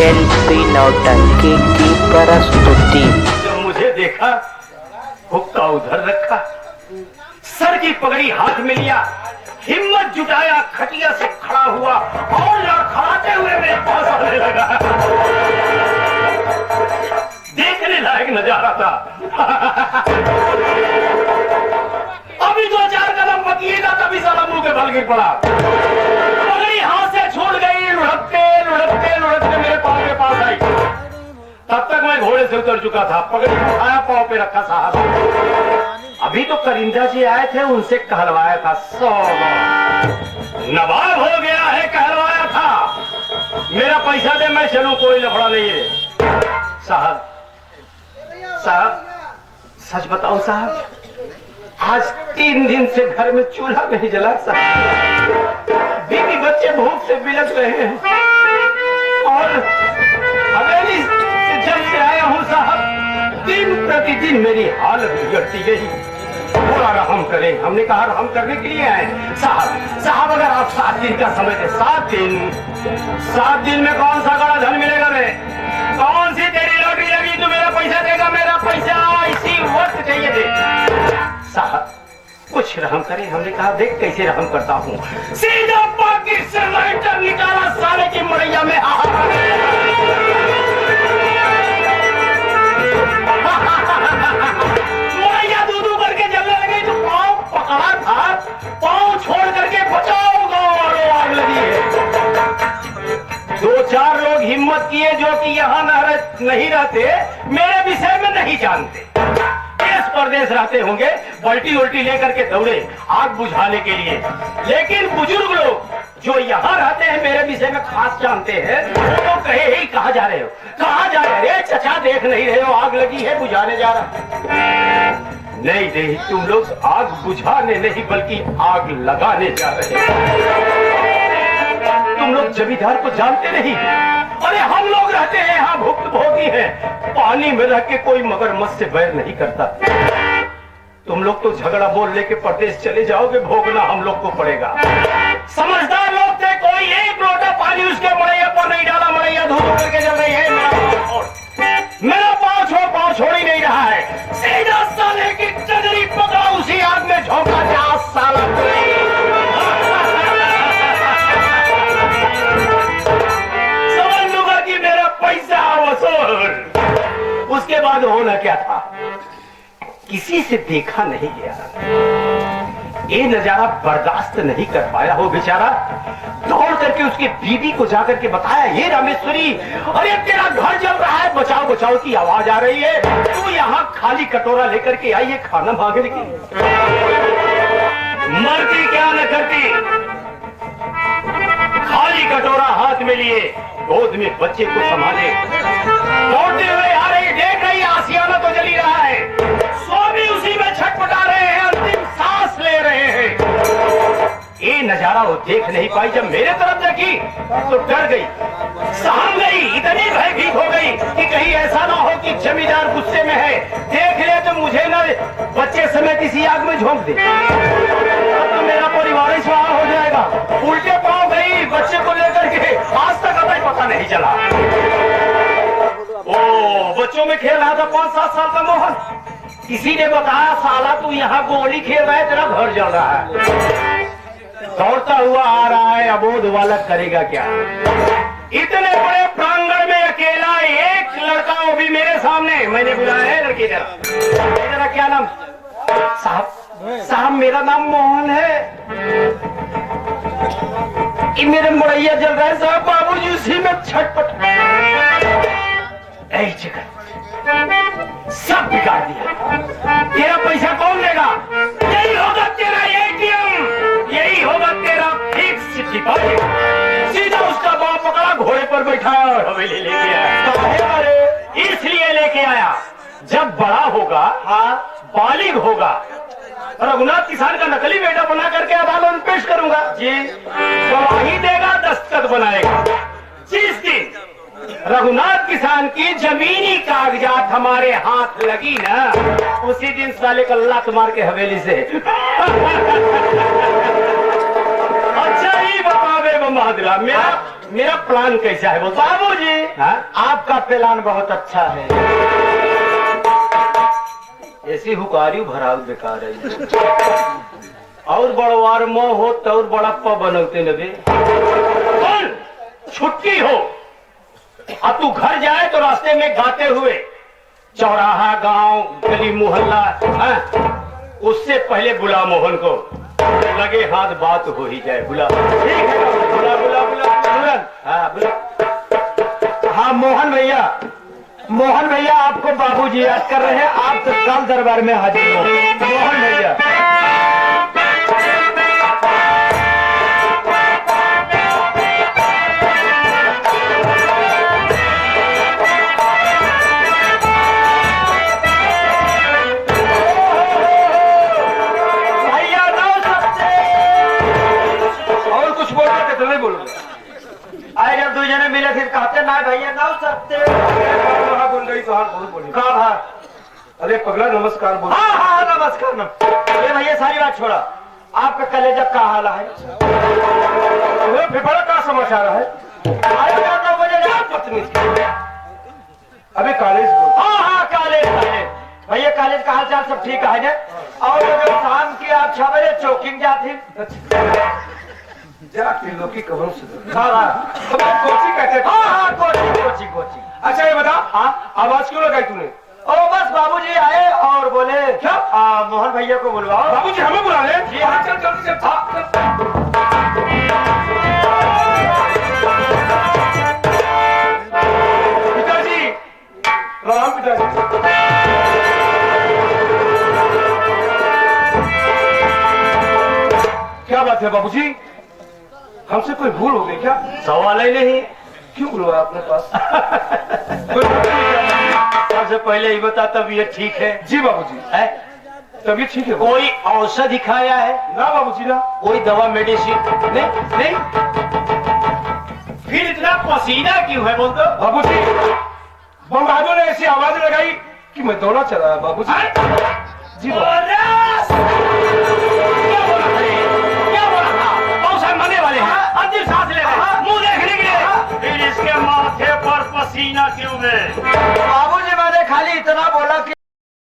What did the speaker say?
LP नौटंकी की प्रस्तुति। जब मुझे देखा, हुक्का उधर रखा, सर की पगड़ी हाथ में लिया, हिम्मत जुटाया, खटिया से खड़ा हुआ और लड़खड़ाते हुए मेरे पास आने लगा। देखने लायक नजारा था। अभी 2-4 कदम बतिएगा तभी साला मुंह के बल गिर पड़ा। पगड़ी हाथ से छूट गई, लुढ़कते लुढ़कते लुढ़कते मेरे पाँव के पास आई। तब तक मैं घोड़े से उतर चुका था, पगड़ी उठाया, पाँव पे रखा साहब। अभी तो करिंदा जी आए थे, उनसे कहलवाया था। 100 नवाब हो गया है, कहलवाया था। मेरा पैसा दे, मैं चलूं, कोई लफड़ा नहीं है। साहब साहब सच बताओ साहब, आज 3 दिन से घर में चूल्हा नहीं जला साहब। बीवी बच्चे भूख से बिलख रहे हैं और हवेली से जब से आया हूँ साहब, दिन प्रतिदिन मेरी हालत बिगड़ती गई। थोड़ा रहम करें। हमने कहा रहम करने के लिए आए साहब। अगर आप 7 दिन का समय दे, 7 दिन में कौन सा बड़ा धन मिलेगा? मैं कौन सी तेरी लॉटरी लगी तो मेरा पैसा देगा? मेरा पैसा इसी वक्त चाहिए दे साहब, कुछ रहम करें। हमने कहा देख कैसे रहम करता हूँ। सीधा पॉकेट से लाइटर निकाला, साले की मड़ैया में मड़ैया दूधू करके जलने लगी तो पाँव पकड़ा था, पाँव छोड़ करके बचाओ, गाँव वालों आग लगी है। 2-4 लोग हिम्मत किए जो कि यहाँ नहीं रहते, मेरे विषय में नहीं जानते, देश परदेश रहते होंगे, बल्टी उल्टी लेकर के दौड़े आग बुझाने के लिए। लेकिन बुजुर्ग लोग जो यहाँ रहते हैं मेरे विषय में खास जानते हैं, वो तो कहे ही कहाँ जा रहे हो, कहाँ जा रहे? अरे चचा देख नहीं रहे हो, आग लगी है, बुझाने जा रहा। नहीं, तुम लोग आग बुझाने नहीं बल्कि आग लगाने जा रहे हो। तुम लोग जमींदार को जानते नहीं। अरे हम लोग रहते हैं यहाँ, भुक्त भोगी हैं, पानी में रह के कोई मगरमच्छ से बैर नहीं करता। तुम लोग तो झगड़ा बोल लेके परदेश चले जाओगे, भोगना हम लोग को पड़ेगा। समझदार लोग थे, कोई एक लोटा पानी उसके मड़ैया पर नहीं डाला, मड़ैया धूप करके जल रही है। मेरा पाँव छोड़ ही नहीं रहा है। सीधा साले की टंगरी पकड़ा, उसी आग में झोंका, जा साला। उसके बाद होना क्या था, किसी से देखा नहीं गया। ये नजारा बर्दाश्त नहीं कर पाया हो बेचारा, दौड़ करके उसकी बीवी को जाकर के बताया, ये रामेश्वरी, अरे तेरा घर जल रहा है, बचाओ बचाओ की आवाज आ रही है, तू यहाँ खाली कटोरा लेकर के आई है खाना मांगने की। मरती क्या न करती, खाली कटोरा हाथ में लिए, गोद में बच्चे को संभाले, दौड़ते हुए आ रही, देख रही आसियाना तो जली रहा है, स्वामी उसी में छटपटा रहे हैं, अंतिम सांस ले रहे हैं। ये नजारा वो देख नहीं पाई, जब मेरे तरफ देखी तो डर गई, सहम गई, इतनी भयभीत हो गई कि कहीं ऐसा ना हो कि जमींदार गुस्से में है, देख ले तो मुझे न बच्चे समेत इसी आग में झोंक दे, तो मेरा परिवार ही स्वाहा हो जाएगा। उल्टे पांव गई, बच्चे को लेकर के, आज तक हमें पता नहीं चला। ओ बच्चों में खेल रहा था 5-7 साल का मोहन, किसी ने बताया साला तू यहाँ गोली खेल रहा है, तेरा घर जल रहा है। दौड़ता हुआ आ रहा है, अबोध वाला करेगा क्या? इतने बड़े प्रांगण में अकेला एक लड़का, वो भी मेरे सामने। मैंने बुलाया है, लड़की जरा क्या नाम? साहब मेरा नाम मोहन है, ये मेरे मड़ैया जल रहा है साहब, बाबूजी उसी में छटपट। सब बिगाड़ दिया, तेरा पैसा कौन लेगा? यही होगा तेरा एटीएम, यही होगा तेरा फिक्स डिपॉजिट। सीधा उसका बाप पकड़ा, घोड़े पर बैठाया और हवेली लेके आया। अरे इसलिए लेके आया, जब बड़ा होगा, बालिग होगा, रघुनाथ किसान का नकली बेटा बना करके अदालत में पेश करूंगा जी, गवाही देगा, दस्तखत बनाएगा। जिस दिन रघुनाथ किसान की जमीनी कागजात हमारे हाथ लगी ना, उसी दिन साले का लात मार के हवेली से। अच्छा ही बतावे बहादुरा, मेरा प्लान कैसा है बोलते? बाबूजी, हाँ? आपका प्लान बहुत अच्छा है। ऐसी हुकारी भराव बेकार है। और बड़वार मोह हो तो और बड़प्पा बनौते नबे। बोल, छुट्टी हो अब तू घर जाए तो रास्ते में गाते हुए चौराहा, गांव, गली, मोहल्ला, उससे पहले बुला मोहन को, लगे हाथ बात हो ही जाए। बुला। ठीक है, बुला बुला बुला तुरंत। हाँ बुला। हाँ मोहन भैया आपको बाबूजी याद कर रहे हैं। आप तत्काल दरबार में हाजिर हो। मोहन भैया, भैया नौ सबसे। और कुछ बोल रहे थे तो नहीं बोलो। आए जब दो जने मिले फिर कहते ना भैया नौ सबसे। बोल रही तो हाँ बहुत बोली। कहा भा? अरे पगला नमस्कार बोल। हाँ हाँ नमस्कार ये भैया सारी बात छोड़ा। आपका कलेजा का हाल है? बड़ा क्या समाचार है? अरे 9 बजे जाओ पत्नी अभी कॉलेज बोल। हाँ कॉलेज भैया कॉलेज का हाल चाल सब ठीक है ना? और जब शाम की आप 6 बजे चौकिंग जाती जाके लोग की कबर से हाँ कोची कहते थे। हाँ कोचिंग। अच्छा ये बता, हाँ आवाज क्यों लगाई तूने? ओ बस बाबूजी आए और बोले क्या? मोहन भैया को बुलवाओ। बाबूजी हमें बुला रहे हैं? जी हाँ। चल जल्दी चल। पिताजी राम पिताजी। क्या बात है बाबूजी? हमसे कोई भूल हो गई क्या? सवाल ही नहीं। क्यों बुलवाया अपने पास? कोई भूल नहीं। सबसे पहले ये बता तबीयत ठीक है? जी बाबूजी है? तबीयत ठीक है। कोई औषधि खाया है? ना बाबूजी ना। कोई दवा मेडिसिन नहीं? फिर इतना पसीना क्यों है बोल दो? बाबूजी बमबाजों ने ऐसी आवाज लगाई कि मैं दौड़ा चला बाबूजी। जी बाबू।